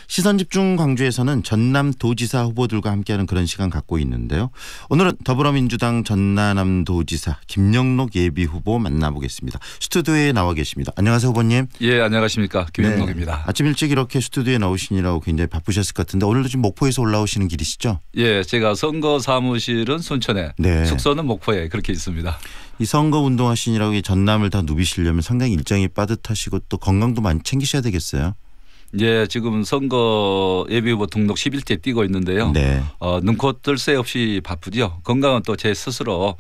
시선집중 광주에서는 전남도지사 후보들과 함께하는 그런 시간 갖고 있는데요. 오늘은 더불어민주당 전라남도지사 김영록 예비후보 만나보겠습니다. 스튜디오에 나와 계십니다. 안녕하세요 후보님. 예, 안녕하십니까. 김영록입니다. 네, 아침 일찍 이렇게 스튜디오에 나오시느라고 굉장히 바쁘셨을 것 같은데 오늘도 지금 목포에서 올라오시는 길이시죠? 예, 제가 선거 사무실은 순천에, 네. 숙소는 목포에 그렇게 있습니다. 이 선거 운동하시느라고 이 전남을 다 누비시려면 상당히 일정이 빠듯하시고 또 건강도 많이 챙기셔야 되겠어요. 예, 지금 선거 예비후보 등록 10일째 뛰고 있는데요. 네. 눈코 뜰 새 없이 바쁘죠. 건강은 또 제 스스로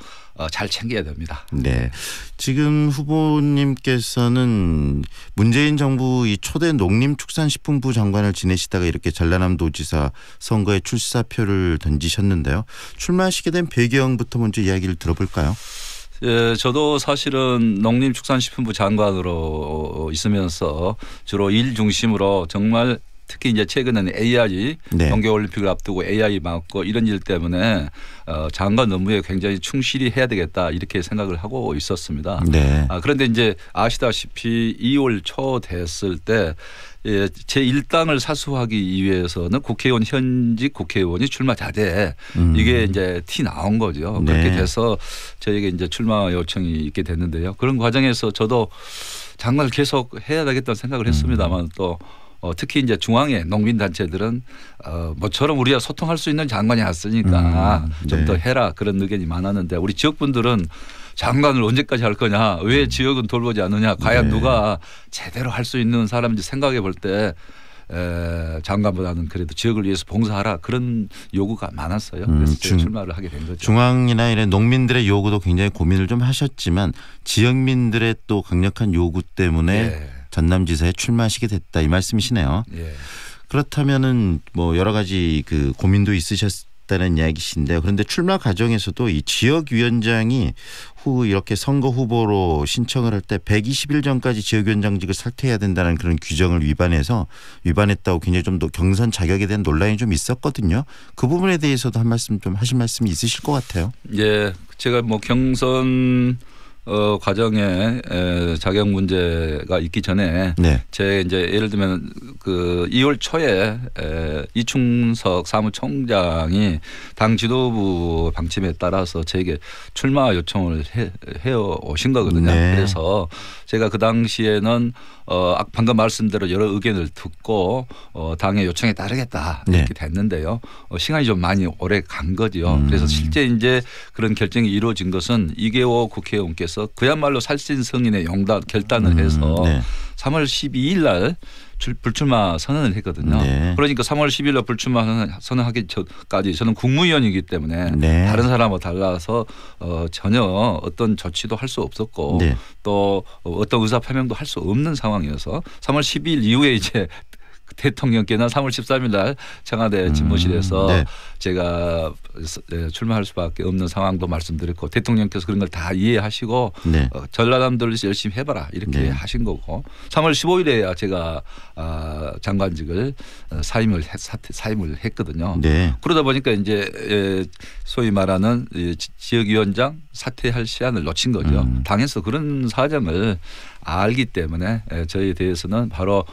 잘 챙겨야 됩니다. 네. 지금 후보님께서는 문재인 정부 이 초대 농림축산식품부 장관을 지내시다가 이렇게 전라남도지사 선거에 출사표를 던지셨는데요. 출마하시게 된 배경부터 먼저 이야기를 들어볼까요? 예, 저도 사실은 농림축산식품부 장관으로 있으면서 주로 일 중심으로 정말 특히 이제 최근에는 AI 네. 동계올림픽을 앞두고 AI 막고 이런 일 때문에 장관 업무에 굉장히 충실히 해야 되겠다 이렇게 생각을 하고 있었습니다. 네. 그런데 이제 아시다시피 2월 초 됐을 때 제 일당을 사수하기 위해서는 국회의원 현직 국회의원이 출마 자제 이게 이제 티 나온 거죠. 네. 그렇게 돼서 저에게 이제 출마 요청이 있게 됐는데요. 그런 과정에서 저도 장관을 계속 해야 되겠다는 생각을 했습니다만 또 특히 이제 중앙의 농민단체들은 뭐처럼 우리가 소통할 수 있는 장관이 왔으니까 좀 더 해라 그런 의견이 많았는데 우리 지역분들은 장관을 언제까지 할 거냐 왜 지역은 돌보지 않느냐 과연 누가 제대로 할 수 있는 사람인지 생각해 볼 때 장관보다는 그래도 지역을 위해서 봉사하라 그런 요구가 많았어요. 그래서 출마를 하게 된 거죠. 중앙이나 이런 농민들의 요구도 굉장히 고민을 좀 하셨지만 지역민들의 또 강력한 요구 때문에 전남지사에 출마하시게 됐다 이 말씀이시네요. 예. 그렇다면은 뭐 여러 가지 그 고민도 있으셨다는 이야기신데요. 그런데 출마 과정에서도 이 지역위원장이 이렇게 선거 후보로 신청을 할 때 120일 전까지 지역위원장직을 사퇴해야 된다는 그런 규정을 위반했다고 굉장히 좀 더 경선 자격에 대한 논란이 좀 있었거든요. 그 부분에 대해서도 한 말씀 좀 하실 말씀이 있으실 것 같아요. 예, 제가 뭐 경선 과정에 자격 문제가 있기 전에 제 이제 예를 들면 그 2월 초에 이충석 사무총장이 당 지도부 방침에 따라서 저에게 출마 요청을 해 오신 거거든요. 네. 그래서 제가 그 당시에는 방금 말씀대로 여러 의견을 듣고 당의 요청에 따르겠다 이렇게 됐는데요. 시간이 좀 많이 오래 간 거죠. 그래서 실제 이제 그런 결정이 이루어진 것은 이계호 국회의원께서 그야말로 살신성인의 결단을 해서 3월 12일 날 불출마 선언을 했거든요. 네. 그러니까 3월 10일 날 불출마 선언하기 전까지 저는 국무위원이기 때문에 다른 사람과 달라서 전혀 어떤 조치도 할 수 없었고 또 어떤 의사 표명도 할 수 없는 상황이어서 3월 10일 이후에 이제 대통령께는 3월 13일 날 청와대 집무실에서 제가 출마할 수밖에 없는 상황도 말씀드렸고 대통령께서 그런 걸 다 이해하시고 전라남도를 열심히 해봐라 이렇게 하신 거고 3월 15일에 제가 장관직을 사임을 했거든요. 그러다 보니까 이제 소위 말하는 지역위원장 사퇴할 시한을 놓친 거죠. 당에서 그런 사정을 알기 때문에 저희에 대해서는 바로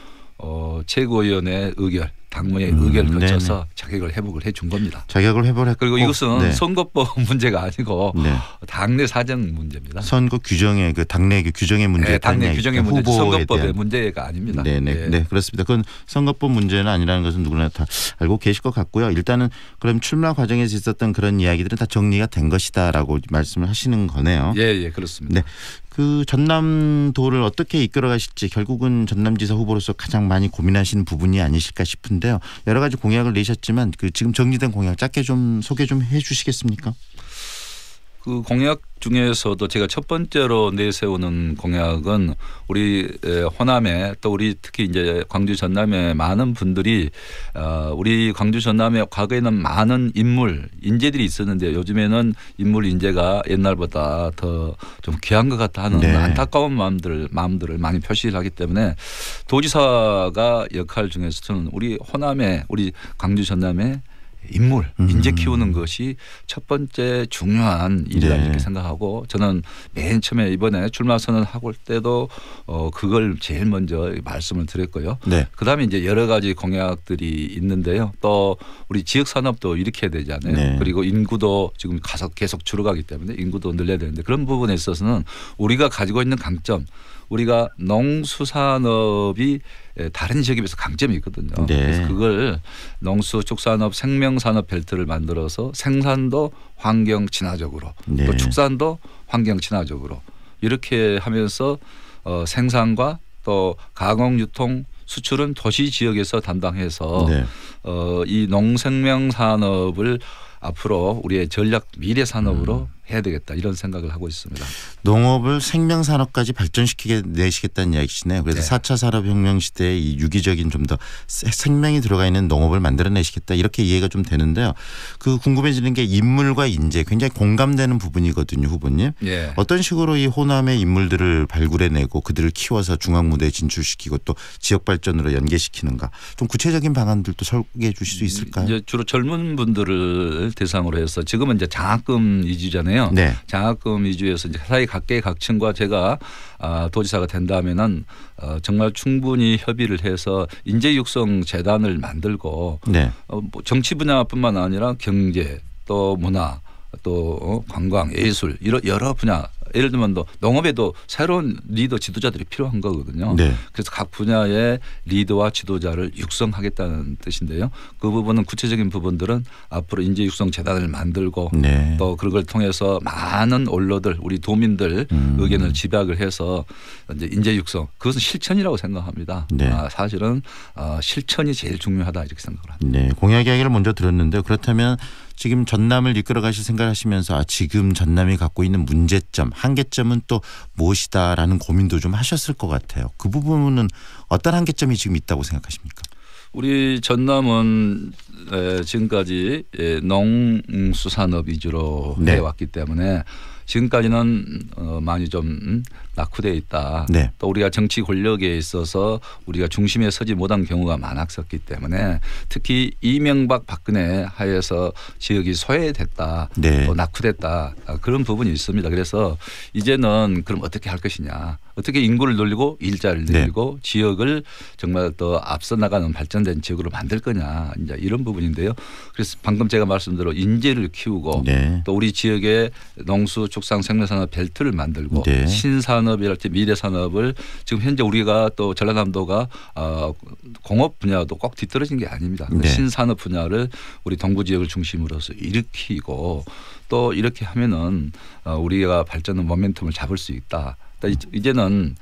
최고위원회 의결, 당무의 의결을 거쳐서 자격을 회복을 해 준 겁니다. 자격을 회복했고 그리고 이것은 선거법 문제가 아니고 당내 사정 문제입니다. 선거 규정의 그 당내 규정의 문제, 당내 규정의 문제, 선거법의 문제가 아닙니다. 네, 그렇습니다. 그건 선거법 문제는 아니라는 것은 누구나 다 알고 계실 것 같고요. 일단은 그럼 출마 과정에서 있었던 그런 이야기들은 다 정리가 된 것이다라고 말씀을 하시는 거네요. 예, 그렇습니다. 그 전남도를 어떻게 이끌어 가실지 결국은 전남지사 후보로서 가장 많이 고민하시는 부분이 아니실까 싶은데요. 여러 가지 공약을 내셨지만 그 지금 정리된 공약 짧게 좀 소개 좀 해 주시겠습니까? 그 공약 중에서도 제가 첫 번째로 내세우는 공약은 우리 호남에 또 우리 특히 이제 광주 전남에 많은 분들이 우리 광주 전남에 과거에는 많은 인재들이 있었는데 요즘에는 인물 인재가 옛날보다 더 좀 귀한 것 같다 하는 안타까운 마음들을 많이 표시를 하기 때문에 도지사가 역할 중에서 저는 우리 호남에 우리 광주 전남에 인물, 인재 키우는 것이 첫 번째 중요한 일이다 네. 이렇게 생각하고 저는 맨 처음에 이번에 출마 선언하고 올 때도 그걸 제일 먼저 말씀을 드렸고요. 네. 그다음에 이제 여러 가지 공약들이 있는데요. 또 우리 지역 산업도 일으켜야 되잖아요. 네. 그리고 인구도 지금 계속 줄어가기 때문에 인구도 늘려야 되는데 그런 부분에 있어서는 우리가 가지고 있는 강점 우리가 농수산업이 다른 지역에 비해서 강점이 있거든요. 네. 그래서 그걸 농수축산업 생명산업 벨트를 만들어서 생산도 환경 친화적으로 네. 또 축산도 환경 친화적으로 이렇게 하면서 생산과 또 가공 유통 수출은 도시 지역에서 담당해서 네. 이 농생명 산업을 앞으로 우리의 전략 미래 산업으로 해야 되겠다 이런 생각을 하고 있습니다. 농업을 생명산업까지 발전시키게 내시겠다는 이야기시네요. 그래서 네. 4차 산업혁명 시대에 이 유기적인 좀 더 생명이 들어가 있는 농업을 만들어내시겠다 이렇게 이해가 좀 되는데요. 그 궁금해지는 게 인물과 인재 굉장히 공감되는 부분이거든요. 후보님. 예. 어떤 식으로 이 호남의 인물들을 발굴해내고 그들을 키워서 중앙무대에 진출시키고 또 지역 발전으로 연계시키는가 좀 구체적인 방안들도 설계해 주실 수 있을까요? 이제 주로 젊은 분들을 대상으로 해서 지금은 이제 장학금 위주잖아요. 네. 장학금 위주에서 이제 사회 각계각층과 제가 도지사가 된다면은 정말 충분히 협의를 해서 인재육성 재단을 만들고 네. 뭐 정치 분야뿐만 아니라 경제 또 문화 또 관광 예술 이런 여러 분야 예를 들면 또 농업에도 새로운 리더 지도자들이 필요한 거거든요. 네. 그래서 각 분야의 리더와 지도자를 육성하겠다는 뜻인데요. 그 부분은 구체적인 부분들은 앞으로 인재 육성 재단을 만들고 네. 또 그걸 통해서 많은 언론들 우리 도민들 의견을 집약을 해서 이제 인재 육성 그것은 실천이라고 생각합니다. 네. 사실은 실천이 제일 중요하다 이렇게 생각을 합니다. 네. 공약 이야기를 먼저 들었는데 그렇다면 지금 전남을 이끌어 가실 생각을 하시면서 지금 전남이 갖고 있는 문제점, 한계점은 또 무엇이다라는 고민도 좀 하셨을 것 같아요. 그 부분은 어떤 한계점이 지금 있다고 생각하십니까? 우리 전남은 지금까지 농수산업 위주로 네. 해왔기 때문에 지금까지는 많이 좀 낙후되어 있다. 네. 또 우리가 정치 권력에 있어서 우리가 중심에 서지 못한 경우가 많았었기 때문에 특히 이명박 박근혜 하에서 지역이 소외됐다. 네. 또 낙후됐다. 그런 부분이 있습니다. 그래서 이제는 그럼 어떻게 할 것이냐. 어떻게 인구를 늘리고 일자리를 늘리고 네. 지역을 정말 더 앞서 나가는 발전된 지역으로 만들 거냐. 이제 이런 부분인데요. 그래서 방금 제가 말씀대로 인재를 키우고 네. 또 우리 지역의 농수 축산 생명산업 벨트를 만들고 네. 신산업이랄지 미래산업을 지금 현재 우리가 또 전라남도가 공업 분야도 꼭 뒤떨어진 게 아닙니다. 네. 신산업 분야를 우리 동부 지역을 중심으로서 일으키고 또 이렇게 하면은 우리가 발전의 모멘텀을 잡을 수 있다. 이제는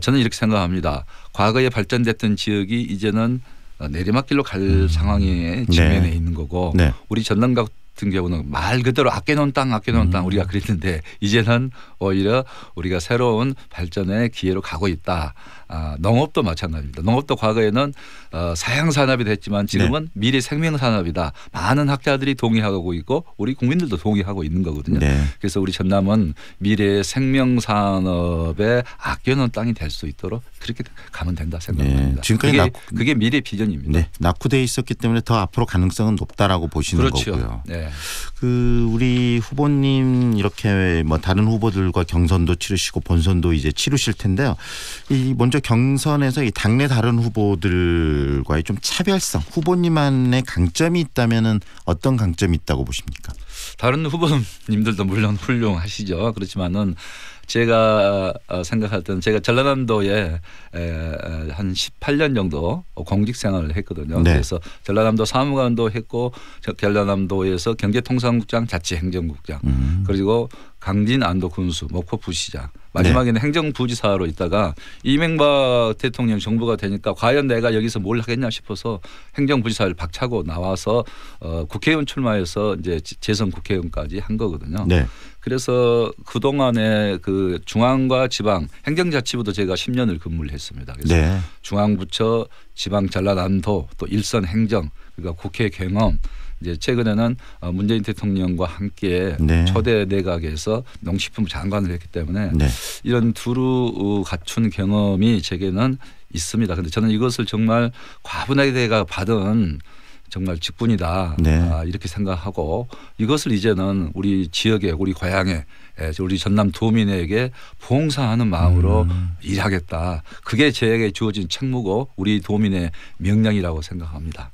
저는 이렇게 생각합니다. 과거에 발전됐던 지역이 이제는 내리막길로 갈 상황에 직면해 네. 있는 거고 네. 우리 전남 같은 경우는 말 그대로 아껴놓은 땅 우리가 그랬는데 이제는 오히려 우리가 새로운 발전의 기회로 가고 있다. 농업도 마찬가지입니다. 농업도 과거에는 사양산업이 됐지만 지금은 네. 미래 생명산업이다. 많은 학자들이 동의하고 있고 우리 국민들도 동의하고 있는 거거든요. 네. 그래서 우리 전남은 미래 생명산업에 아껴놓은 땅이 될 수 있도록 그렇게 가면 된다 생각합니다. 네. 지금까지 그게 미래 비전입니다. 네. 낙후되어 있었기 때문에 더 앞으로 가능성은 높다라고 보시는 그렇죠. 거고요. 네. 우리 후보님 이렇게 뭐 다른 후보들과 경선도 치르시고 본선도 이제 치르실 텐데요. 먼저 경선에서 이 당내 다른 후보들과의 좀 차별성, 후보님만의 강점이 있다면은 어떤 강점이 있다고 보십니까? 다른 후보님들도 물론 훌륭하시죠. 그렇지만은 제가 생각할 때는 제가 전라남도에 한 18년 정도 공직 생활을 했거든요. 네. 그래서 전라남도 사무관도 했고 전라남도에서 경제통상국장, 자치행정국장 그리고 강진 안도 군수, 목포 부시장 마지막에는 네. 행정부지사로 있다가 이명박 대통령 정부가 되니까 과연 내가 여기서 뭘 하겠냐 싶어서 행정부지사를 박차고 나와서 국회의원 출마해서 이제 재선 국회의원까지 한 거거든요. 네. 그래서 그동안에 그 중앙과 지방 행정자치부도 제가 10년을 근무를 했습니다. 그래서 네. 중앙부처, 지방 전라남도 또 일선 행정 그러니까 국회 경험 이제 최근에는 문재인 대통령과 함께 네. 초대 내각에서 농식품 장관을 했기 때문에 네. 이런 두루 갖춘 경험이 제게는 있습니다. 그런데 저는 이것을 정말 과분하게 받은 정말 직분이다. 네. 이렇게 생각하고 이것을 이제는 우리 지역에 우리 고향에 우리 전남 도민에게 봉사하는 마음으로 일하겠다. 그게 저에게 주어진 책무고 우리 도민의 명령이라고 생각합니다.